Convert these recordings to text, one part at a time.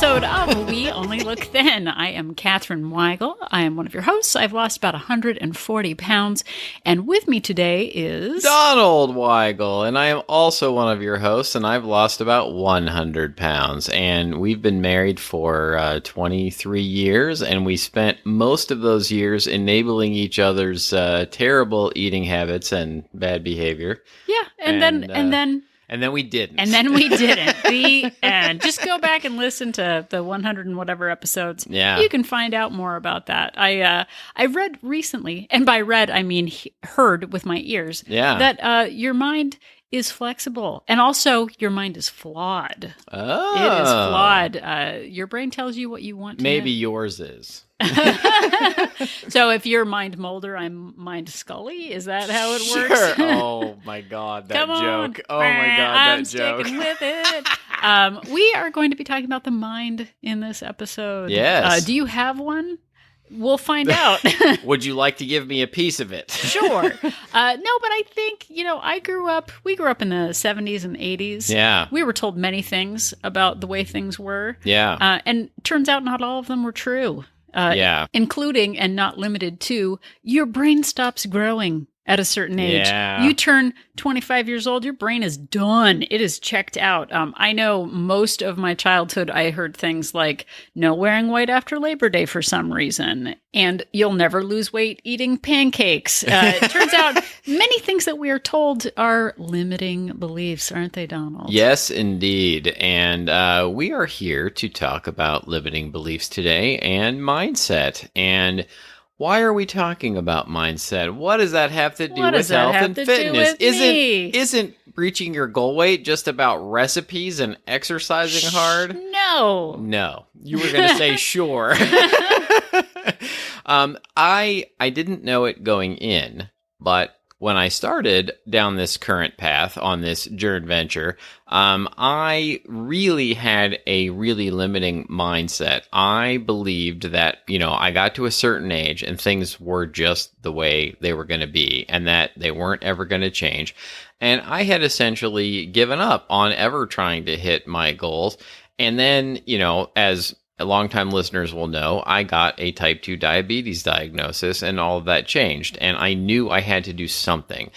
episode of We Only Look Thin. I am Katherine Weigel. I am one of your hosts. I've lost about 140 pounds. And with me today is... Donald Weigel. And I am also one of your hosts, and I've lost about 100 pounds. And we've been married for 23 years, and we spent most of those years enabling each other's terrible eating habits and bad behavior. Yeah, and then we didn't. And then we didn't. The end. Just go back and listen to the 100 and whatever episodes. Yeah. You can find out more about that. I read recently, and by read, I mean heard with my ears, that your mind is flexible. And also, your mind is flawed. Oh. It is flawed. Your brain tells you what you want to Maybe know. yours is. So if you're Mind Mulder, I'm Mind Scully. Is that how it works? Sure. Oh my God, that joke. Oh my God, I'm that joke. Sticking with it. We are going to be talking about the mind in this episode. Yes. Do you have one? We'll find out. Would you like to give me a piece of it? Sure. No, but I think, we grew up in the 70s and 80s. Yeah. We were told many things about the way things were. Yeah. And turns out not all of them were true. Including and not limited to, your brain stops growing at a certain age. Yeah. You turn 25 years old, your brain is done. It is checked out. I know most of my childhood, I heard things like no wearing white after Labor Day for some reason, and you'll never lose weight eating pancakes. It turns out many things that we are told are limiting beliefs, aren't they, Donald? Yes, indeed. And we are here to talk about limiting beliefs today and mindset. And why are we talking about mindset? What does that have to do with health and fitness? Isn't reaching your goal weight just about recipes and exercising hard? No. You were going to say sure. I didn't know it going in, but when I started down this current path on this journey venture, I really had a really limiting mindset. I believed that, I got to a certain age and things were just the way they were going to be and that they weren't ever going to change. And I had essentially given up on ever trying to hit my goals. And then, as longtime listeners will know, I got a type 2 diabetes diagnosis and all of that changed. And I knew I had to do something.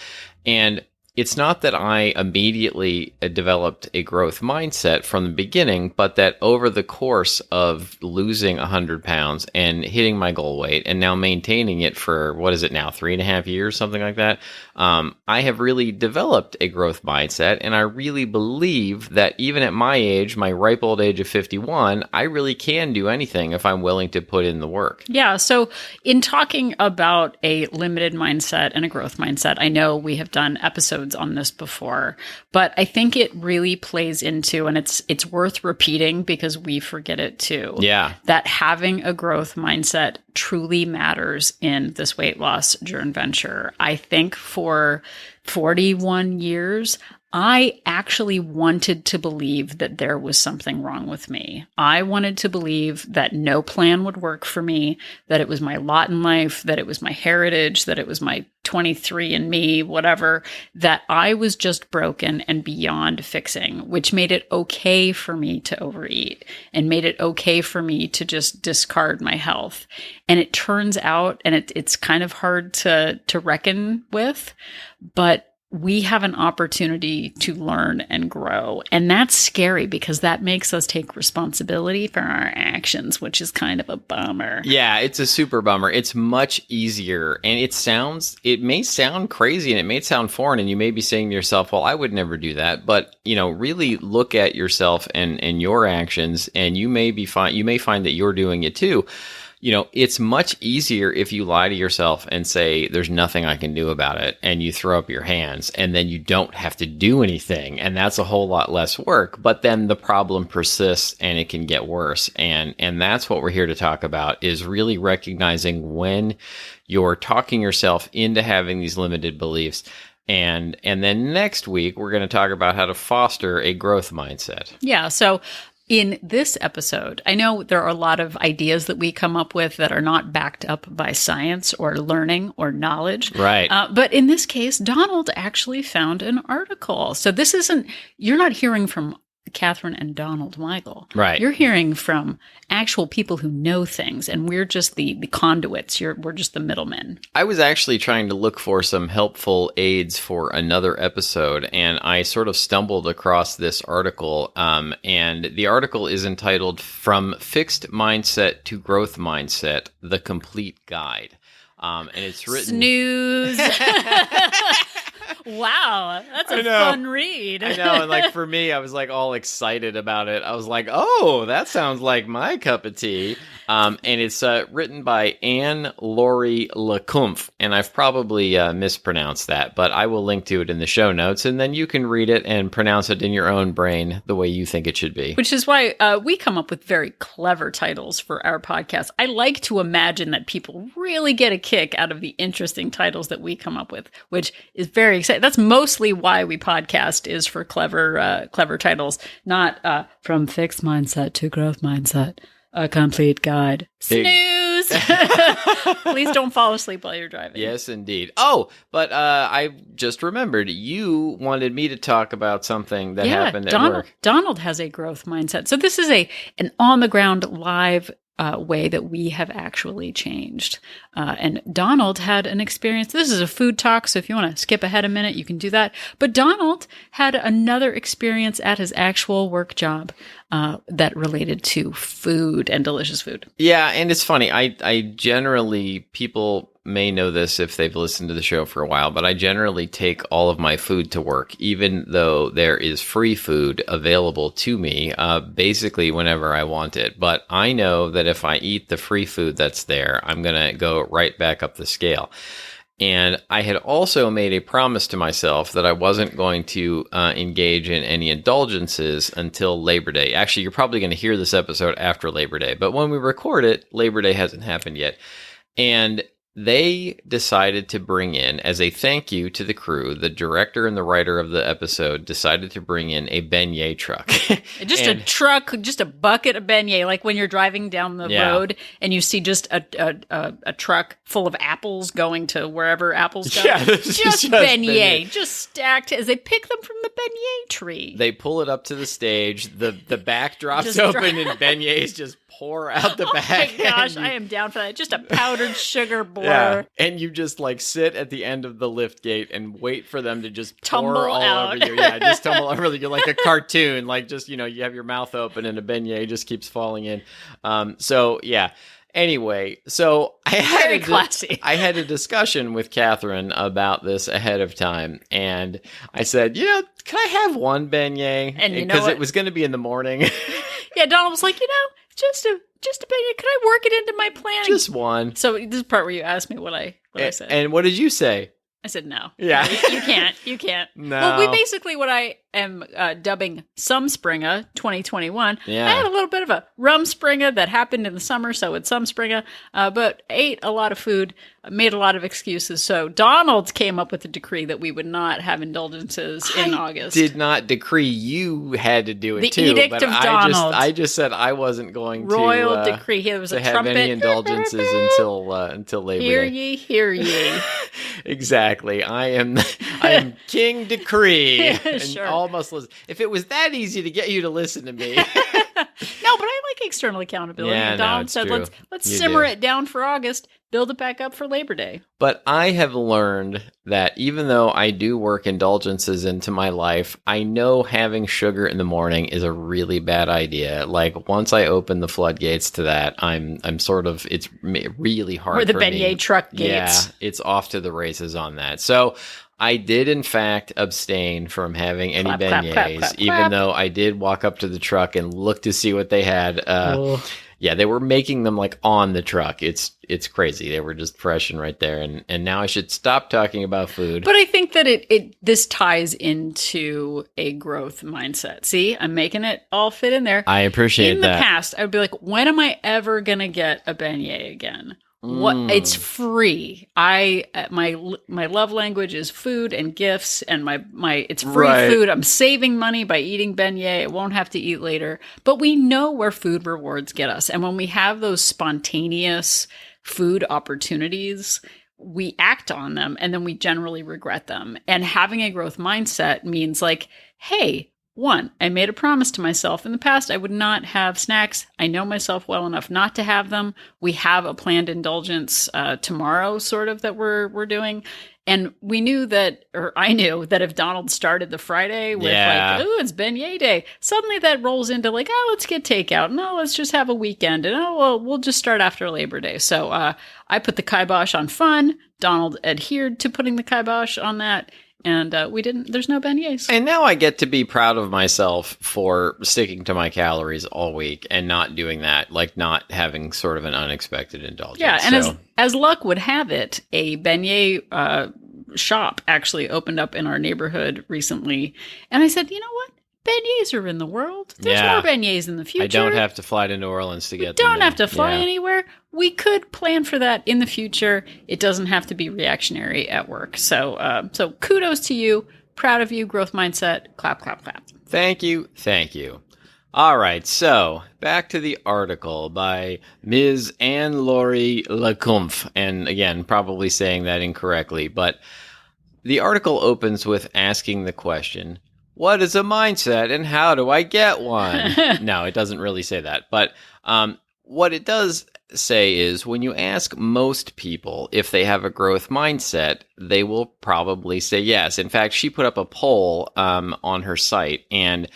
And it's not that I immediately developed a growth mindset from the beginning, but that over the course of losing 100 pounds and hitting my goal weight and now maintaining it for, 3.5 years, something like that, I have really developed a growth mindset. And I really believe that even at my age, my ripe old age of 51, I really can do anything if I'm willing to put in the work. Yeah. So in talking about a limited mindset and a growth mindset, I know we have done episodes on this before, but I think it really plays into, and it's worth repeating because we forget it too. Yeah. That having a growth mindset truly matters in this weight loss journey venture. I think for 41 years, I actually wanted to believe that there was something wrong with me. I wanted to believe that no plan would work for me, that it was my lot in life, that it was my heritage, that it was my 23andMe, whatever, that I was just broken and beyond fixing, which made it okay for me to overeat and made it okay for me to just discard my health. And it turns out, and it's kind of hard to reckon with, but we have an opportunity to learn and grow. And that's scary because that makes us take responsibility for our actions, which is kind of a bummer. Yeah, it's a super bummer. It's much easier. And it may sound crazy and it may sound foreign. And you may be saying to yourself, well, I would never do that. But, really look at yourself and your actions, and you may find that you're doing it too. It's much easier if you lie to yourself and say, there's nothing I can do about it, and you throw up your hands, and then you don't have to do anything, and that's a whole lot less work, but then the problem persists, and it can get worse, and that's what we're here to talk about, is really recognizing when you're talking yourself into having these limited beliefs. And then next week, we're going to talk about how to foster a growth mindset. Yeah, so in this episode, I know there are a lot of ideas that we come up with that are not backed up by science or learning or knowledge. Right. But in this case, Donald actually found an article. So this isn't, you're not hearing from Catherine and Donald Michael. Right. You're hearing from actual people who know things, and we're just the conduits. We're just the middlemen. I was actually trying to look for some helpful aids for another episode, and I sort of stumbled across this article. And the article is entitled "From Fixed Mindset to Growth Mindset: The Complete Guide." And it's written... Snooze. Wow, that's a fun read. I know, and like for me, I was like all excited about it. I was like, "Oh, that sounds like my cup of tea." And it's written by Anne Laurie Lecomte, and I've probably mispronounced that, but I will link to it in the show notes, and then you can read it and pronounce it in your own brain the way you think it should be. Which is why we come up with very clever titles for our podcast. I like to imagine that people really get a kick out of the interesting titles that we come up with, which is very exciting. That's mostly why we podcast, is for clever titles, not From Fixed Mindset to Growth Mindset. A complete guide. Snooze! Please don't fall asleep while you're driving. Yes, indeed. Oh, but I just remembered you wanted me to talk about something that happened at work. Donald has a growth mindset. So this is an on-the-ground live way that we have actually changed. And Donald had an experience. This is a food talk, so if you want to skip ahead a minute, you can do that. But Donald had another experience at his actual work job that related to food and delicious food. Yeah, and it's funny. I generally, people may know this if they've listened to the show for a while, but I generally take all of my food to work, even though there is free food available to me basically whenever I want it. But I know that if I eat the free food that's there, I'm going to go right back up the scale. And I had also made a promise to myself that I wasn't going to engage in any indulgences until Labor Day. Actually, you're probably going to hear this episode after Labor Day, but when we record it, Labor Day hasn't happened yet. And they decided to bring in, as a thank you to the crew, the director and the writer of the episode decided to bring in a beignet truck. Just a truck, just a bucket of beignet, like when you're driving down the road and you see just a truck full of apples going to wherever apples go. Yeah, just beignet, just stacked as they pick them from the beignet tree. They pull it up to the stage, the back drops open and beignets just pour out the back. Oh my gosh, I am down for that. Just a powdered sugar blur. Yeah. And you just like sit at the end of the lift gate and wait for them to just tumble pour all out. over you. Yeah, just tumble over you. You're like a cartoon, like just, you have your mouth open and a beignet just keeps falling in. So yeah. Anyway, so I had a discussion with Catherine about this ahead of time, and I said, can I have one beignet? And because it was going to be in the morning. Yeah, Donald was like, just a beignet. Can I work it into my planning? Just one. So this is the part where you asked me what I said. And what did you say? I said no. Yeah. You can't. No. Well, we basically, what I am dubbing Sumspringa 2021. Yeah. I had a little bit of a Rumspringa that happened in the summer, so it's Sumspringa, but ate a lot of food, made a lot of excuses. So Donald came up with a decree that we would not have indulgences in August. Did not decree. You had to do it the too. Edict but of Donald. I just said I wasn't going Royal decree. There was to a have trumpet. any indulgences until Labor Hear Day. ye, hear ye. Exactly. I am King Decree. And Sure. all must listen. If it was that easy to get you to listen to me. No, but I like external accountability. Yeah, And Donald it's said, true. let's You simmer do. it down for August, build it back up for Labor Day. But I have learned that even though I do work indulgences into my life, I know having sugar in the morning is a really bad idea. Like once I open the floodgates to that, I'm sort of, it's really hard Or the for beignet me. truck gates. Yeah, it's off to the races on that. So I did, in fact, abstain from having any Clap, clap, beignets, clap, clap, even clap. though I did walk up to the truck and look to see what they had. Yeah, they were making them like on the truck. It's crazy. They were just fresh and right there. And now I should stop talking about food. But I think that this ties into a growth mindset. See, I'm making it all fit in there. I appreciate in that. the past, I would be like, when am I ever going to get a beignet again? What it's free. My love language is food and gifts, and it's free Right. food. I'm saving money by eating beignet. I won't have to eat later. But we know where food rewards get us, and when we have those spontaneous food opportunities, we act on them, and then we generally regret them. And having a growth mindset means like, hey, One, I made a promise to myself in the past I would not have snacks. I know myself well enough not to have them. We have a planned indulgence tomorrow, sort of, that we're doing. And we knew that, or I knew that if Donald started the Friday with like, oh, it's beignet day, suddenly that rolls into like, oh, let's get takeout. No, let's just have a weekend. And oh, well, we'll just start after Labor Day. So I put the kibosh on fun. Donald adhered to putting the kibosh on that. And there's no beignets. And now I get to be proud of myself for sticking to my calories all week and not doing that, like not having sort of an unexpected indulgence. Yeah, and as luck would have it, a beignet shop actually opened up in our neighborhood recently. And I said, you know what? Beignets are in the world. There's more beignets in the future. I don't have to fly to New Orleans to get them. Don't have to fly anywhere. We could plan for that in the future. It doesn't have to be reactionary at work. So kudos to you. Proud of you. Growth mindset. Clap, clap, clap. Thank you. Thank you. All right. So back to the article by Ms. Anne-Laurie Lecumpf. And again, probably saying that incorrectly, but the article opens with asking the question, what is a mindset and how do I get one? No, it doesn't really say that. But what it does say is when you ask most people if they have a growth mindset, they will probably say yes. In fact, she put up a poll on her site, and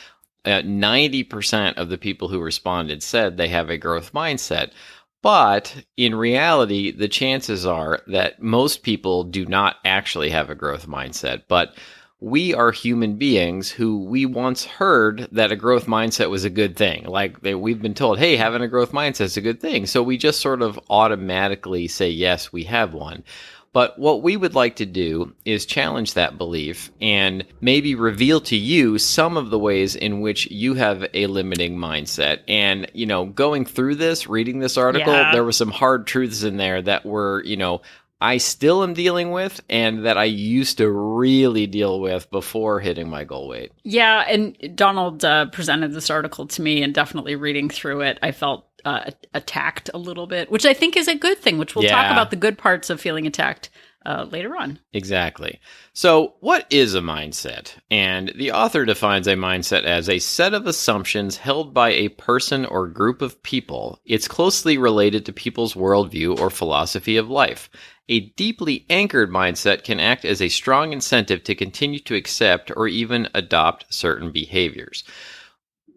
90% of the people who responded said they have a growth mindset. But in reality, the chances are that most people do not actually have a growth mindset. But we are human beings who we once heard that a growth mindset was a good thing. Like we've been told, hey, having a growth mindset is a good thing. So we just sort of automatically say, yes, we have one. But what we would like to do is challenge that belief and maybe reveal to you some of the ways in which you have a limiting mindset. And, you know, going through this, reading this article, there were some hard truths in there that were, you know, I still am dealing with and that I used to really deal with before hitting my goal weight. Yeah, and Donald presented this article to me, and definitely reading through it, I felt attacked a little bit, which I think is a good thing, which we'll talk about the good parts of feeling attacked later on. Exactly. So what is a mindset? And the author defines a mindset as a set of assumptions held by a person or group of people. It's closely related to people's worldview or philosophy of life. A deeply anchored mindset can act as a strong incentive to continue to accept or even adopt certain behaviors.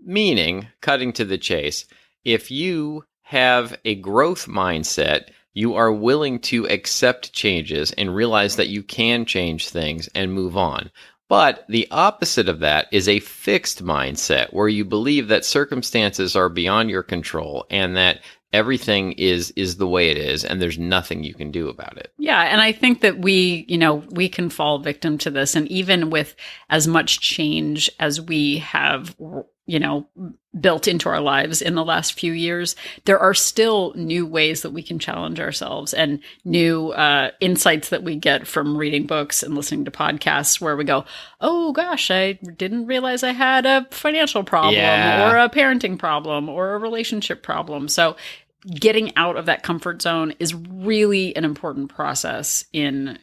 Meaning, cutting to the chase, if you have a growth mindset, you are willing to accept changes and realize that you can change things and move on. But the opposite of that is a fixed mindset where you believe that circumstances are beyond your control and that everything is the way it is and there's nothing you can do about it. Yeah, and I think that we can fall victim to this. And even with as much change as we have, built into our lives in the last few years, there are still new ways that we can challenge ourselves and new insights that we get from reading books and listening to podcasts where we go, oh gosh, I didn't realize I had a financial problem or a parenting problem or a relationship problem. So getting out of that comfort zone is really an important process in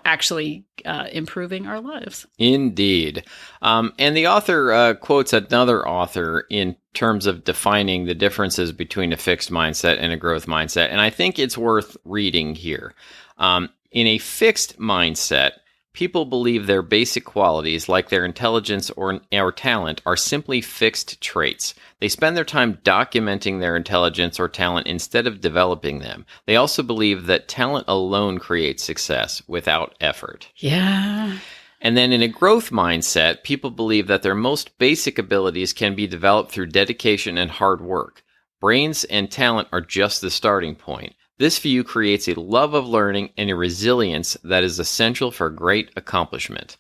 actually improving our lives. Indeed. And the author quotes another author in terms of defining the differences between a fixed mindset and a growth mindset. And I think it's worth reading here. In a fixed mindset, people believe their basic qualities, like their intelligence or talent, are simply fixed traits. They spend their time documenting their intelligence or talent instead of developing them. They also believe that talent alone creates success without effort. Yeah. And then in a growth mindset, people believe that their most basic abilities can be developed through dedication and hard work. Brains and talent are just the starting point. This view creates a love of learning and a resilience that is essential for great accomplishment.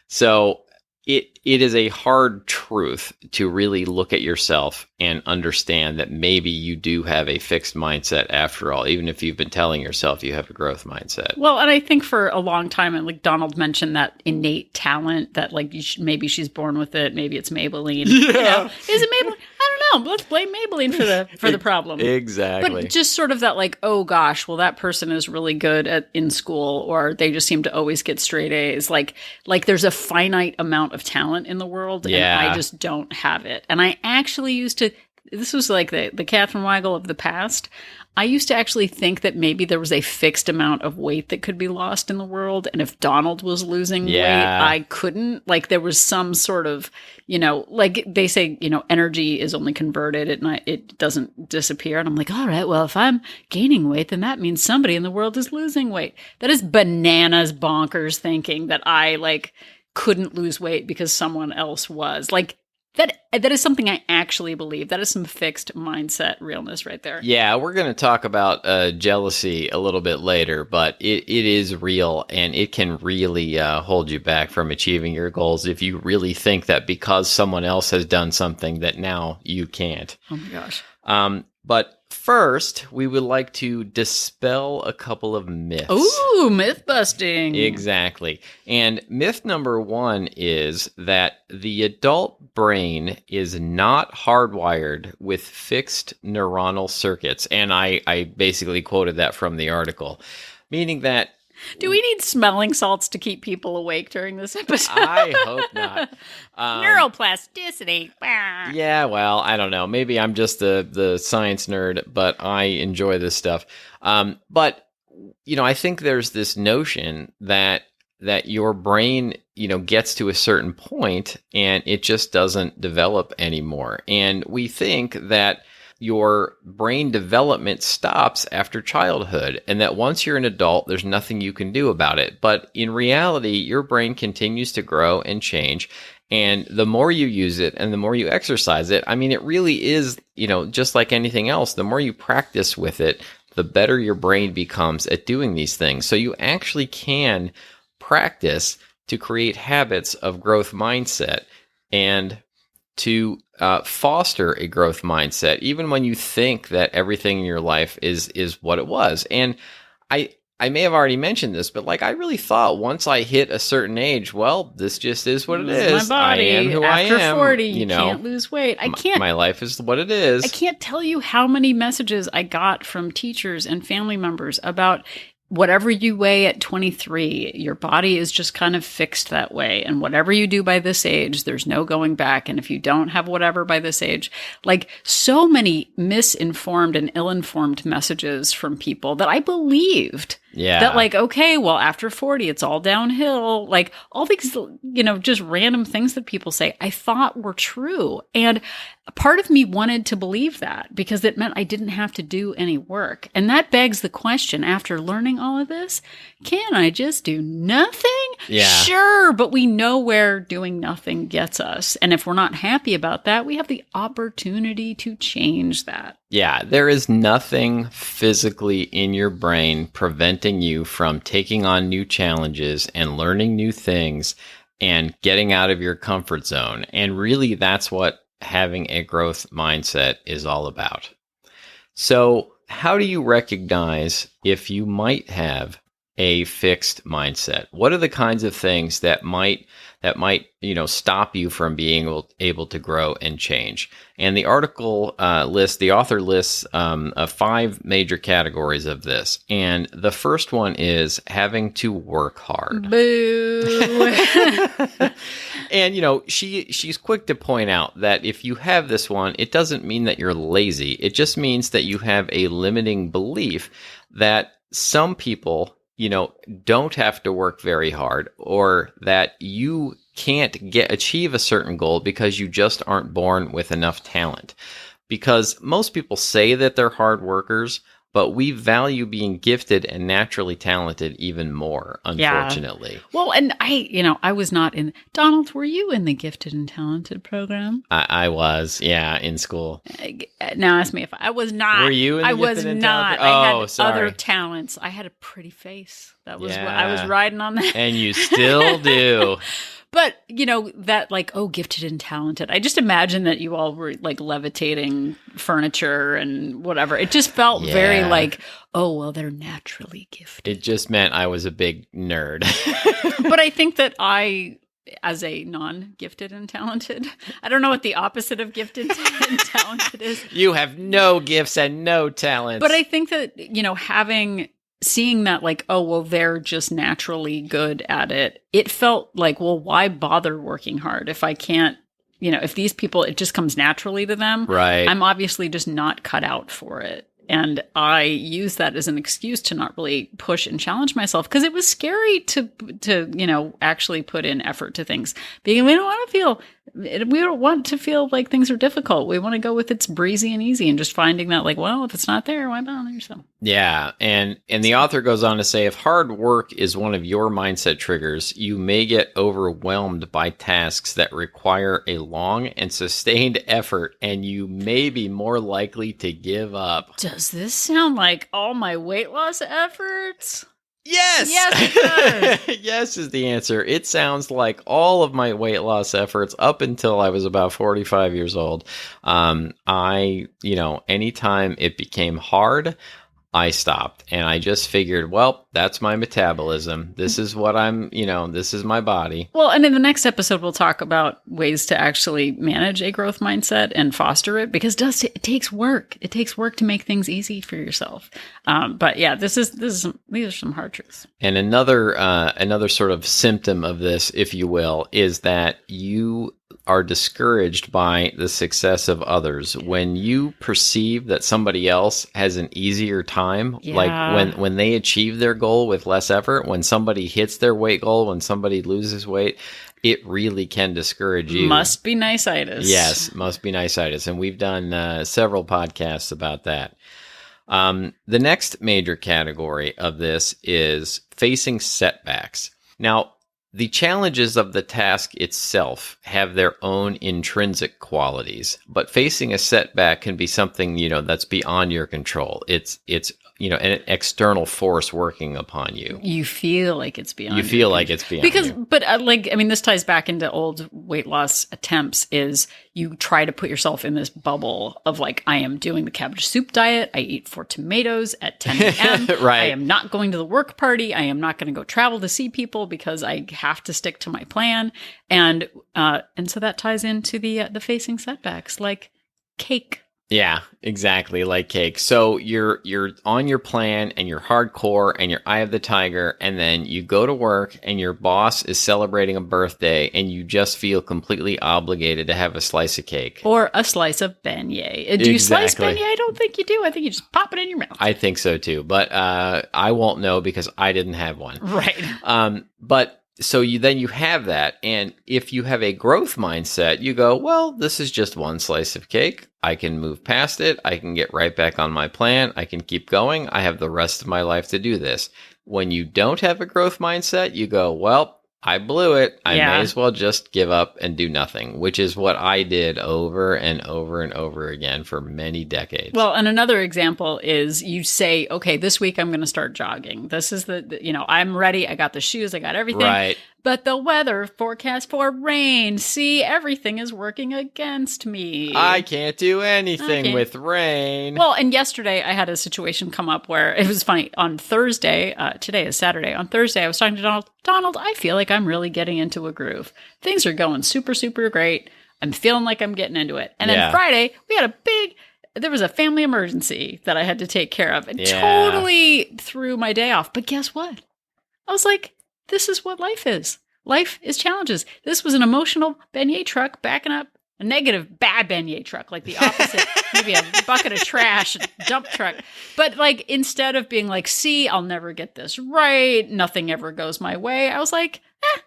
So it is a hard truth to really look at yourself and understand that maybe you do have a fixed mindset after all, even if you've been telling yourself you have a growth mindset. Well, and I think for a long time, and like Donald mentioned, that innate talent that like maybe she's born with it, maybe it's Maybelline. Yeah. Is it Maybelline? I don't no, let's blame Maybelline for the problem. Exactly. But just sort of that like, oh gosh, well that person is really good in school, or they just seem to always get straight A's. Like there's a finite amount of talent in the world, and I just don't have it. And I actually used to. This was like the Katherine Weigel of the past. I used to actually think that maybe there was a fixed amount of weight that could be lost in the world. And if Donald was losing weight, I couldn't. Like there was some sort of, like they say, energy is only converted. It doesn't disappear. And I'm like, all right, well, if I'm gaining weight, then that means somebody in the world is losing weight. That is bananas bonkers thinking that I like couldn't lose weight because someone else was. Like, that is something I actually believe. That is some fixed mindset realness right there. Yeah, we're going to talk about jealousy a little bit later, but it is real, and it can really hold you back from achieving your goals if you really think that because someone else has done something that now you can't. Oh my gosh. But first, we would like to dispel a couple of myths. Ooh, myth busting. Exactly. And myth number 1 is that the adult brain is not hardwired with fixed neuronal circuits. And I basically quoted that from the article, meaning that do we need smelling salts to keep people awake during this episode? I hope not. Neuroplasticity. Yeah, well, I don't know. Maybe I'm just the science nerd, but I enjoy this stuff. But, I think there's this notion that your brain, gets to a certain point and it just doesn't develop anymore. And we think that your brain development stops after childhood, and that once you're an adult, there's nothing you can do about it. But in reality, your brain continues to grow and change. And the more you use it and the more you exercise it, I mean, it really is, just like anything else, the more you practice with it, the better your brain becomes at doing these things. So you actually can practice to create habits of growth mindset and to foster a growth mindset, even when you think that everything in your life is what it was. And I may have already mentioned this, but like I really thought once I hit a certain age, well, this just is what it is. My body. I am who I am. After 40, you can't lose weight. My life is what it is. I can't tell you how many messages I got from teachers and family members about whatever you weigh at 23, your body is just kind of fixed that way. And whatever you do by this age, there's no going back. And if you don't have whatever by this age, like so many misinformed and ill-informed messages from people that I believed. Yeah. That like, okay, well, after 40, it's all downhill. Like all these, just random things that people say I thought were true. And a part of me wanted to believe that because it meant I didn't have to do any work. And that begs the question, after learning all of this, can I just do nothing? Yeah. Sure, but we know where doing nothing gets us. And if we're not happy about that, we have the opportunity to change that. Yeah, there is nothing physically in your brain preventing you from taking on new challenges and learning new things and getting out of your comfort zone. And really, that's what having a growth mindset is all about. So, how do you recognize if you might have a fixed mindset? What are the kinds of things that might stop you from being able to grow and change? And the article the author lists 5 major categories of this. And the first one is having to work hard. Boo. And, she's quick to point out that if you have this one, it doesn't mean that you're lazy. It just means that you have a limiting belief that some people don't have to work very hard, or that you can't achieve a certain goal because you just aren't born with enough talent. Because most people say that they're hard workers, but we value being gifted and naturally talented even more, unfortunately. Yeah. Well, and I was not in. Donald, were you in the gifted and talented program? I was, yeah, in school. Now ask me if I was not. Were you in the gifted and talented? I had other talents. I had a pretty face. That was what I was riding on that. And you still do. But, that like, oh, gifted and talented. I just imagine that you all were like levitating furniture and whatever. It just felt very like, oh, well, they're naturally gifted. It just meant I was a big nerd. But I think that I as a non-gifted and talented. I don't know what the opposite of gifted and talented is. You have no gifts and no talents. But I think that, seeing that like, oh, well, they're just naturally good at it. It felt like, well, why bother working hard if I can't, if these people, it just comes naturally to them. Right. I'm obviously just not cut out for it. And I use that as an excuse to not really push and challenge myself because it was scary to actually put in effort to things. Because we don't want to feel like things are difficult. We want to go with it's breezy and easy and just finding that like, well, if it's not there, why bother yourself? Yeah. And the author goes on to say, if hard work is one of your mindset triggers, you may get overwhelmed by tasks that require a long and sustained effort, and you may be more likely to give up. Does this sound like all my weight loss efforts? Yes! Yes, it does. Yes is the answer. It sounds like all of my weight loss efforts up until I was about 45 years old. Anytime it became hard, I stopped and I just figured, well, that's my metabolism. This is what this is my body. Well, and in the next episode, we'll talk about ways to actually manage a growth mindset and foster it because it takes work. It takes work to make things easy for yourself. But yeah, these are some hard truths. And another sort of symptom of this, if you will, is that you are discouraged by the success of others. When you perceive that somebody else has an easier time, like when they achieve their goal with less effort, when somebody hits their weight goal, when somebody loses weight, it really can discourage you. Must be nice-itis. Yes, must be nice-itis. And we've done several podcasts about that. The next major category of this is facing setbacks. Now, the challenges of the task itself have their own intrinsic qualities, but facing a setback can be something, that's beyond your control. It's an external force working upon you. You feel like it's beyond. Because, but this ties back into old weight loss attempts is you try to put yourself in this bubble of like, I am doing the cabbage soup diet. I eat 4 tomatoes at 10 a.m. Right. I am not going to the work party. I am not going to go travel to see people because I have to stick to my plan. And so that ties into the facing setbacks like cake. Yeah, exactly, like cake. So you're on your plan and you're hardcore and you're eye of the tiger, and then you go to work and your boss is celebrating a birthday and you just feel completely obligated to have a slice of cake. Or a slice of beignet. Do you slice beignet? I don't think you do. I think you just pop it in your mouth. I think so too, but I won't know because I didn't have one. Right. So you have that, and if you have a growth mindset, you go, well, this is just one slice of cake. I can move past it. I can get right back on my plan. I can keep going. I have the rest of my life to do this. When you don't have a growth mindset, you go, well, I blew it. I may as well just give up and do nothing, which is what I did over and over and over again for many decades. Well, and another example is you say, okay, this week I'm going to start jogging. This is I'm ready. I got the shoes. I got everything. Right. But the weather forecast for rain. See, everything is working against me. I can't do anything with rain. Well, and yesterday I had a situation come up where it was funny. On Thursday, today is Saturday. On Thursday, I was talking to Donald. Donald, I feel like I'm really getting into a groove. Things are going super, super great. I'm feeling like I'm getting into it. And then Friday, there was a family emergency that I had to take care of and totally threw my day off. But guess what? I was like, this is what life is. Life is challenges. This was an emotional beignet truck backing up a negative bad beignet truck, like the opposite, maybe a bucket of trash, dump truck. But like, instead of being like, see, I'll never get this right, nothing ever goes my way, I was like,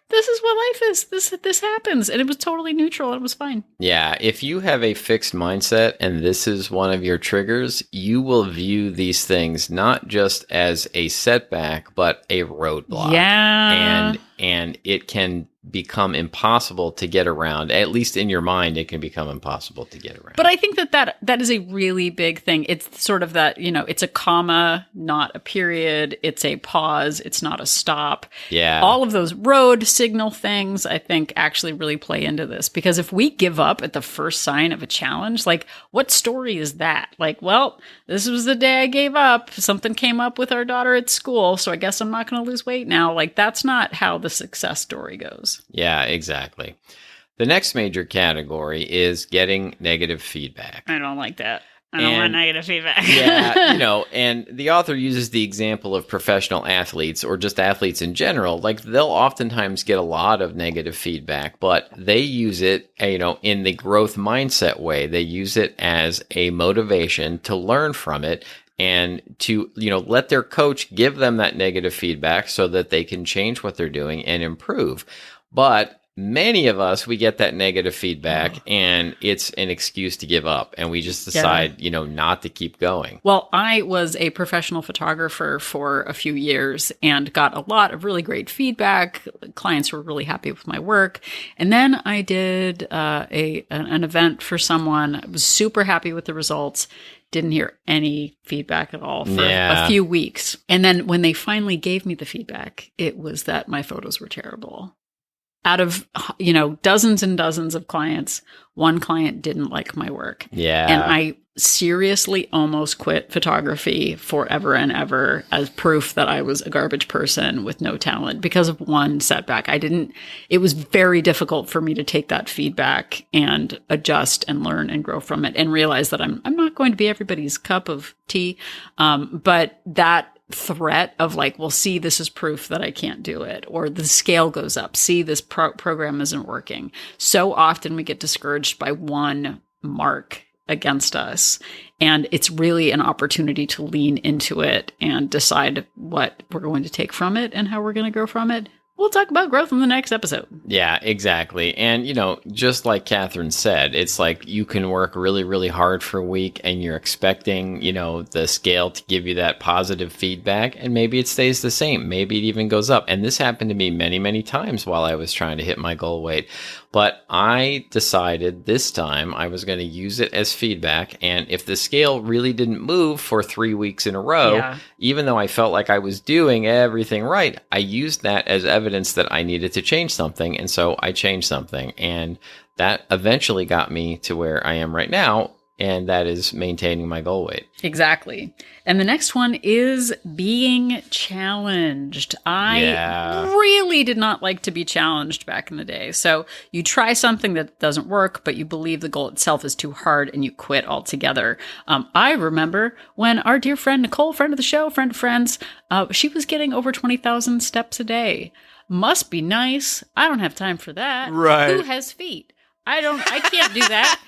this is what life is. This happens. And it was totally neutral. It was fine. Yeah. If you have a fixed mindset and this is one of your triggers, you will view these things not just as a setback, but a roadblock. Yeah. And it can become impossible to get around. At least in your mind, it can become impossible to get around. But I think that is a really big thing. It's sort of that, it's a comma, not a period. It's a pause. It's not a stop. Yeah. All of those road signal things, I think, actually really play into this. Because if we give up at the first sign of a challenge, like, what story is that? Like, well, this was the day I gave up. Something came up with our daughter at school, so I guess I'm not going to lose weight now. Like, that's not how the success story goes. photos. Yeah, exactly. The next major category is getting negative feedback. I don't like that. I don't want negative feedback. Yeah, and the author uses the example of professional athletes or just athletes in general. Like, they'll oftentimes get a lot of negative feedback, but they use it, in the growth mindset way. They use it as a motivation to learn from it and to, let their coach give them that negative feedback so that they can change what they're doing and improve. But many of us, we get that negative feedback and it's an excuse to give up. And we just decide, not to keep going. Well, I was a professional photographer for a few years and got a lot of really great feedback. Clients were really happy with my work. And then I did an event for someone. I was super happy with the results. Didn't hear any feedback at all for a few weeks. And then when they finally gave me the feedback, it was that my photos were terrible. Out of, dozens and dozens of clients, one client didn't like my work. Yeah. And I seriously almost quit photography forever and ever as proof that I was a garbage person with no talent because of one setback. It was very difficult for me to take that feedback and adjust and learn and grow from it and realize that I'm not going to be everybody's cup of tea. But that threat of like, well, see, this is proof that I can't do it, or the scale goes up. See, this program isn't working. So often we get discouraged by one mark against us. And it's really an opportunity to lean into it and decide what we're going to take from it and how we're going to grow from it. We'll talk about growth in the next episode. Yeah, exactly. And, just like Catherine said, it's like you can work really, really hard for a week and you're expecting, the scale to give you that positive feedback. And maybe it stays the same. Maybe it even goes up. And this happened to me many, many times while I was trying to hit my goal weight. But I decided this time I was going to use it as feedback. And if the scale really didn't move for 3 weeks in a row, even though I felt like I was doing everything right, I used that as evidence that I needed to change something. And so I changed something. And that eventually got me to where I am right now. And that is maintaining my goal weight. Exactly. And the next one is being challenged. I really did not like to be challenged back in the day. So you try something that doesn't work, but you believe the goal itself is too hard and you quit altogether. I remember when our dear friend Nicole, friend of the show, friend of friends, she was getting over 20,000 steps a day. Must be nice. I don't have time for that. Right. Who has feet? I can't do that.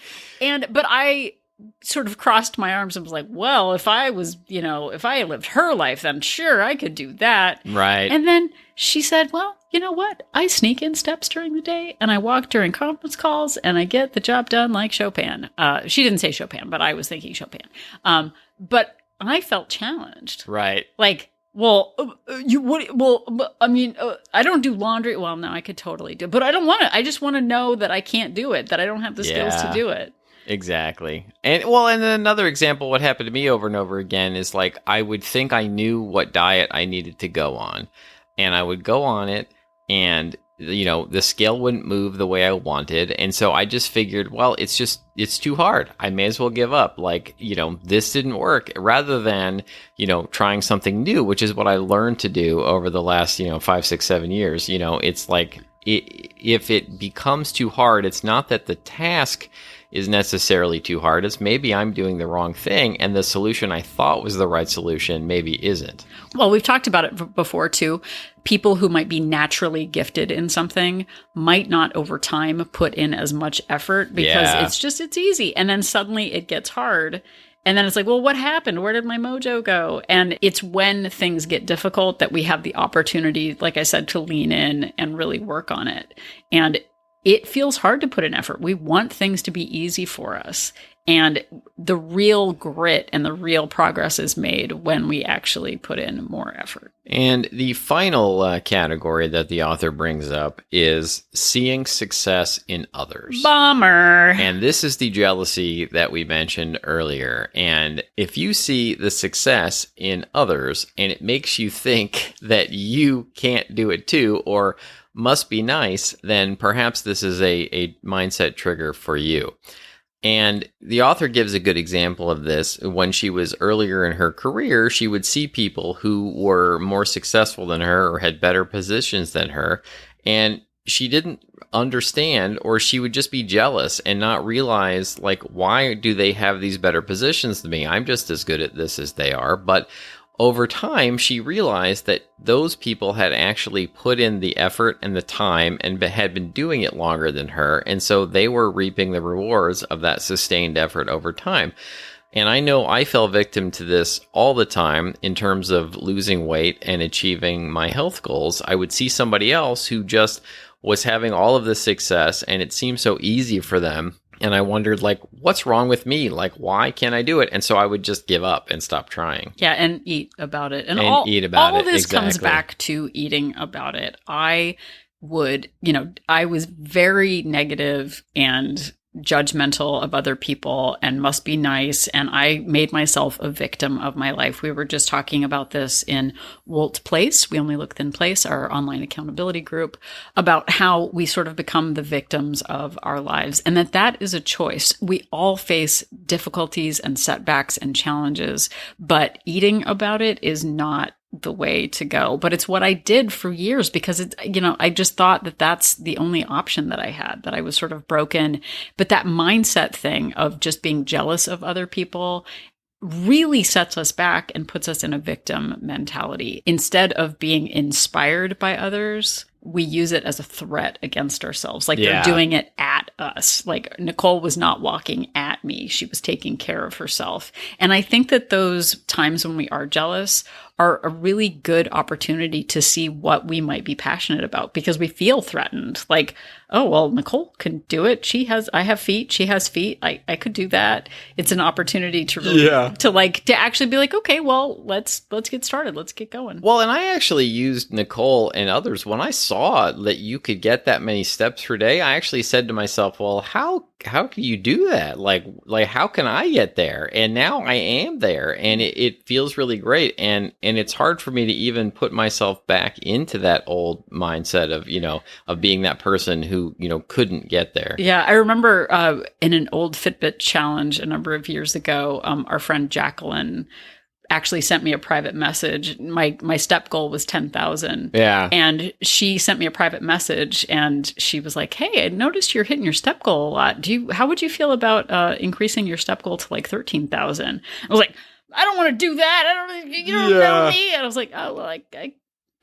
But I sort of crossed my arms and was like, well, if I lived her life, then sure, I could do that. Right. And then she said, well, you know what? I sneak in steps during the day and I walk during conference calls and I get the job done like Chopin. She didn't say Chopin, but I was thinking Chopin. But I felt challenged. Right. Like, well, I don't do laundry. Well, no, I could totally do it, but I don't want to. I just want to know that I can't do it, that I don't have the skills to do it. Exactly. And then another example, what happened to me over and over again is like, I would think I knew what diet I needed to go on and I would go on it and, the scale wouldn't move the way I wanted. And so I just figured, well, it's too hard. I may as well give up. Like, this didn't work rather than, trying something new, which is what I learned to do over the last, 5, 6, 7 years. It's like, if it becomes too hard, it's not that the task is necessarily too hard. It's maybe I'm doing the wrong thing and the solution I thought was the right solution maybe isn't. Well, we've talked about it before too. People who might be naturally gifted in something might not over time put in as much effort because it's easy. And then suddenly it gets hard. And then it's like, well, what happened? Where did my mojo go? And it's when things get difficult that we have the opportunity, like I said, to lean in and really work on it. And it feels hard to put in effort. We want things to be easy for us. And the real grit and the real progress is made when we actually put in more effort. And the final category that the author brings up is seeing success in others. Bummer. And this is the jealousy that we mentioned earlier. And if you see the success in others and it makes you think that you can't do it too, or must be nice, then perhaps this is a mindset trigger for you. And the author gives a good example of this. When she was earlier in her career, she would see people who were more successful than her or had better positions than her. And she didn't understand, or she would just be jealous and not realize, like, why do they have these better positions than me? I'm just as good at this as they are. But over time, she realized that those people had actually put in the effort and the time and had been doing it longer than her. And so they were reaping the rewards of that sustained effort over time. And I know I fell victim to this all the time in terms of losing weight and achieving my health goals. I would see somebody else who just was having all of this success and it seemed so easy for them. And I wondered, like, what's wrong with me? Like, why can't I do it? And so I would just give up and stop trying. Yeah, and eat about it. And eat about it. All this exactly. comes back to eating about it. I was very negative and judgmental of other people and must be nice. And I made myself a victim of my life. We were just talking about this in Wolt Place, We Only Look Thin Place, our online accountability group, about how we sort of become the victims of our lives and that is a choice. We all face difficulties and setbacks and challenges, but eating about it is not the way to go. But it's what I did for years because I just thought that that's the only option that I had, that I was sort of broken. But that mindset thing of just being jealous of other people really sets us back and puts us in a victim mentality. Instead of being inspired by others, we use it as a threat against ourselves. Like they're doing it at us. Like Nicole was not walking at me. She was taking care of herself. And I think that those times when we are jealous are a really good opportunity to see what we might be passionate about because we feel threatened. Like, oh, well, Nicole can do it. I have feet. She has feet. I could do that. It's an opportunity to really, to actually be like, okay, well, let's get started. Let's get going. Well, and I actually used Nicole and others when I saw that you could get that many steps per day. I actually said to myself, well, how can you do that? Like how can I get there? And now I am there, and it feels really great. And it's hard for me to even put myself back into that old mindset of being that person who, couldn't get there. Yeah. I remember in an old Fitbit challenge a number of years ago, our friend Jacqueline actually sent me a private message. My step goal was 10,000. Yeah. And she sent me a private message and she was like, hey, I noticed you're hitting your step goal a lot. How would you feel about increasing your step goal to like 13,000? I was like, I don't want to do that. You don't know me. And I was like, oh, well,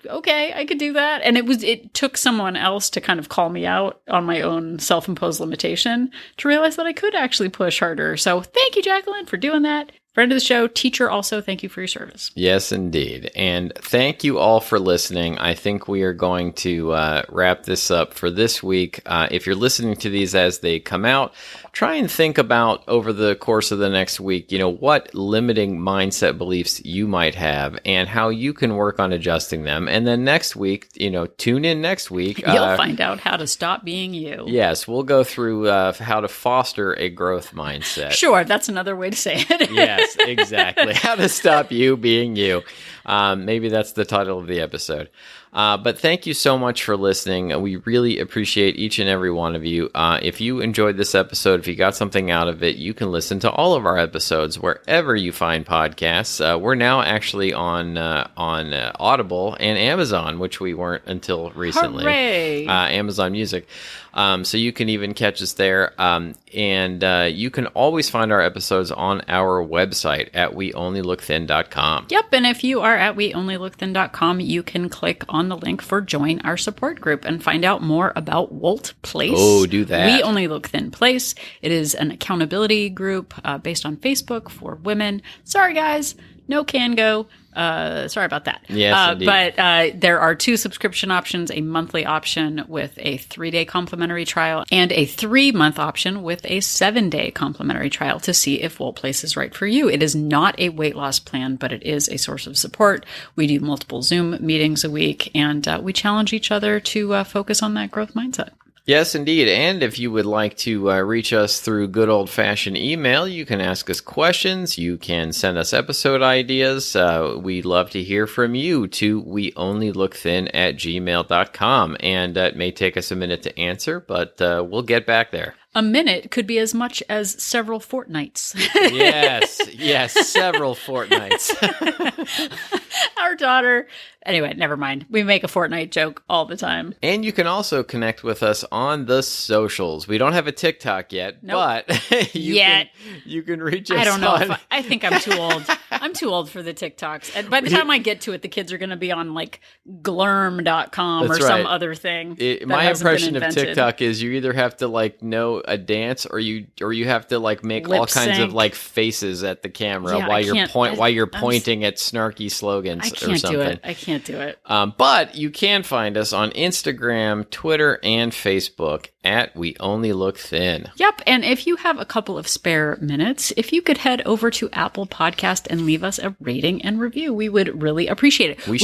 okay, I could do that. And it took someone else to kind of call me out on my own self-imposed limitation to realize that I could actually push harder. So thank you, Jacqueline, for doing that. Friend of the show, teacher also, thank you for your service. Yes, indeed. And thank you all for listening. I think we are going to wrap this up for this week. If you're listening to these as they come out, try and think about over the course of the next week, what limiting mindset beliefs you might have and how you can work on adjusting them. And then next week, tune in next week. You'll find out how to stop being you. Yes, we'll go through how to foster a growth mindset. Sure, that's another way to say it. Yes, exactly. How to stop you being you. Maybe that's the title of the episode. But thank you so much for listening. We really appreciate each and every one of you. If you enjoyed this episode, if you got something out of it, you can listen to all of our episodes wherever you find podcasts. We're now actually on Audible and Amazon, which we weren't until recently. Hooray! Amazon Music. So you can even catch us there. And you can always find our episodes on our website at weonlylookthin.com. Yep, and if you are at weonlylookthin.com, you can click on the link for Join Our Support Group and find out more about Wolt Place. Oh, do that. We Only Look Thin Place. It is an accountability group based on Facebook for women. Sorry, guys, no can go. Sorry about that. Yes, indeed. But there are 2 subscription options, a monthly option with a 3-day complimentary trial and a 3-month option with a 7-day complimentary trial to see if Wolt Place is right for you. It is not a weight loss plan, but it is a source of support. We do multiple Zoom meetings a week, and we challenge each other to focus on that growth mindset. Yes, indeed. And if you would like to reach us through good old-fashioned email, you can ask us questions. You can send us episode ideas. We'd love to hear from you to weonlylookthin@gmail.com. And it may take us a minute to answer, but we'll get back there. A minute could be as much as several fortnights. Yes, several fortnights. Our daughter, anyway, never mind. We make a fortnight joke all the time. And you can also connect with us on the socials. We don't have a TikTok yet, but you can reach us. I don't know. I think I'm too old. I'm too old for the TikToks. And by the time I get to it, the kids are going to be on like glurm.com or some other thing. My impression of TikTok is you either have to like know a dance or you have to like make all kinds of like faces at the camera while you're pointing at snarky slogans or something. I can't do it. But you can find us on Instagram, Twitter, and Facebook at We Only Look Thin. Yep. And if you have a couple of spare minutes, if you could head over to Apple Podcast and leave us a rating and review, we would really appreciate it. We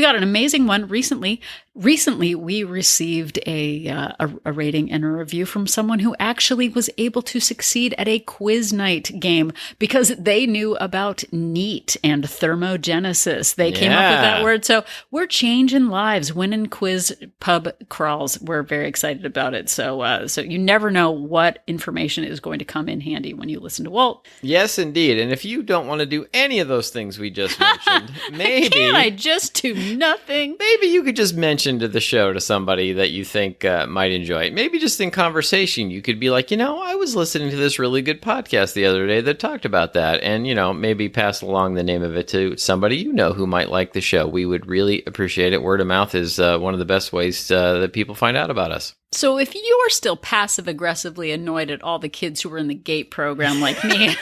got an amazing one recently. Recently, we received a rating and a review from someone who actually was able to succeed at a quiz night game because they knew about NEAT and thermogenesis. They came up with that word. So we're changing lives, winning quiz pub crawls. We're very excited about it. So you never know what information is going to come in handy when you listen to Walt. Yes, indeed. And if you don't want to do any of those things we just mentioned, maybe I just do nothing. Maybe you could just mention to the show to somebody that you think might enjoy it. Maybe just in conversation, you could be like, I was listening to this really good podcast the other day that talked about that. And, maybe pass along the name of it to somebody who might like the show. We would really appreciate it. Word of mouth is one of the best ways that people find out about us. So if you are still passive-aggressively annoyed at all the kids who were in the GATE program like me,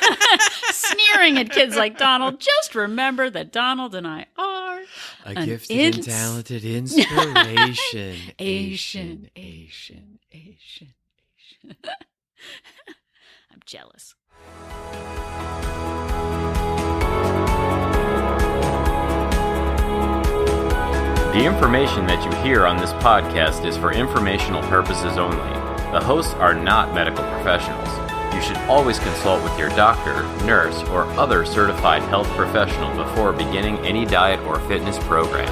sneering at kids like Donald, just remember that Donald and I are a gifted and talented inspiration. Asian. I'm jealous. The information that you hear on this podcast is for informational purposes only. The hosts are not medical professionals. You should always consult with your doctor, nurse, or other certified health professional before beginning any diet or fitness program.